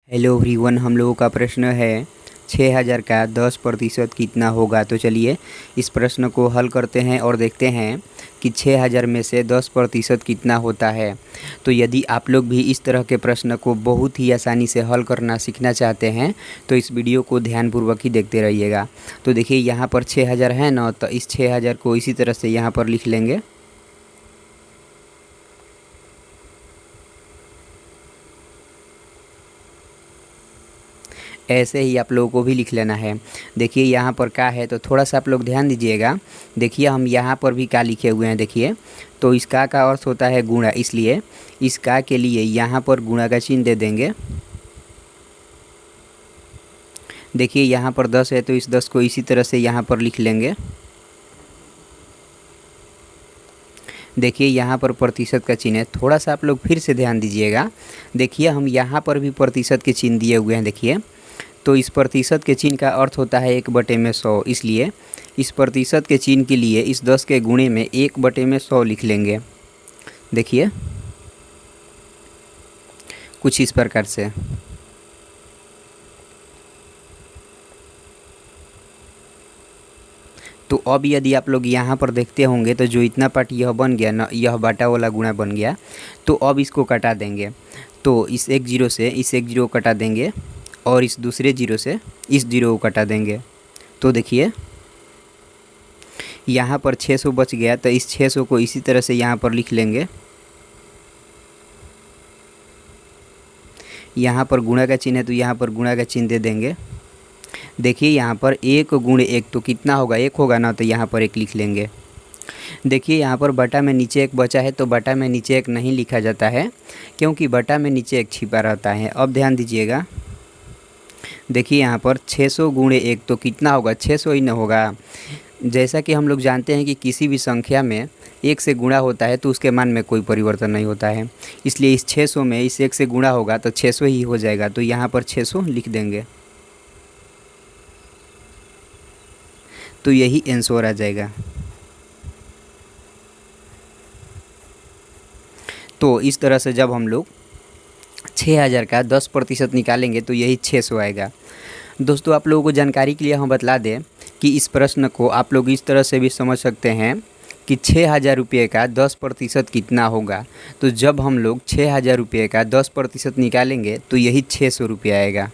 Hello everyone, हम लोगों का प्रश्न है 6000 का 10% कितना होगा। तो चलिए इस प्रश्न को हल करते हैं और देखते हैं कि 6000 में से 10% कितना होता है। तो यदि आप लोग भी इस तरह के प्रश्न को बहुत ही आसानी से हल करना सीखना चाहते हैं तो इस वीडियो को ध्यानपूर्वक ही देखते रहिएगा। तो देखिए यहाँ पर 6000 है ना, तो इस 6000 को इसी तरह से यहाँ पर लिख लेंगे। ऐसे ही आप लोगों को भी लिख लेना है। देखिए यहाँ पर का है, तो थोड़ा सा आप लोग ध्यान दीजिएगा। देखिए हम यहाँ पर भी का लिखे हुए हैं। देखिए तो इस का अर्थ होता है गुणा, इसलिए इस का के लिए यहाँ पर गुणा का चिन्ह दे देंगे। देखिए यहाँ पर 10 है तो इस 10 को इसी तरह से यहाँ पर लिख लेंगे। देखिए यहाँ पर प्रतिशत का चिन्ह है, थोड़ा सा आप लोग फिर से ध्यान दीजिएगा। देखिए हम यहाँ पर भी प्रतिशत के चिन्ह दिए हुए हैं। देखिए तो इस प्रतिशत के चिन्ह का अर्थ होता है 1/100, इसलिए इस प्रतिशत के चिन्ह के लिए इस 10 के गुणे में 1/100 लिख लेंगे। देखिए कुछ इस प्रकार से। तो अब यदि आप लोग यहाँ पर देखते होंगे तो जो इतना पार्ट यह बन गया ना, यह बाटा वाला गुणा बन गया। तो अब इसको कटा देंगे। तो इस एक जीरो से इस एक जीरो को कटा देंगे और इस दूसरे जीरो से इस जीरो को कटा देंगे। तो देखिए यहाँ पर 600 बच गया, तो इस 600 को इसी तरह से यहाँ पर लिख लेंगे। यहाँ पर गुणा का चिन्ह है तो यहाँ पर गुणा का चिन्ह दे देंगे। देखिए यहाँ पर 1 गुणे 1 तो कितना होगा, 1 होगा ना, तो यहाँ पर 1 लिख लेंगे। देखिए यहाँ पर बटा में नीचे 1 बचा है, तो बटा में नीचे 1 नहीं लिखा जाता है क्योंकि बटा में नीचे 1 छिपा रहता है। अब ध्यान दीजिएगा। देखिए यहाँ पर 600 गुणे 1 तो कितना होगा, 600 ही न होगा। जैसा कि हम लोग जानते हैं कि किसी भी संख्या में 1 से गुणा होता है तो उसके मान में कोई परिवर्तन नहीं होता है, इसलिए इस 600 में इस 1 से गुणा होगा तो 600 ही हो जाएगा। तो यहाँ पर 600 लिख देंगे, तो यही आंसर आ जाएगा। तो इस तरह से जब हम लोग 6000 का 10% निकालेंगे तो यही 600 आएगा। दोस्तों आप लोगों को जानकारी के लिए हम बतला दें कि इस प्रश्न को आप लोग इस तरह से भी समझ सकते हैं कि 6000 रुपये का 10% कितना होगा। तो जब हम लोग 6000 रुपये का 10% निकालेंगे तो यही 600 रुपये आएगा।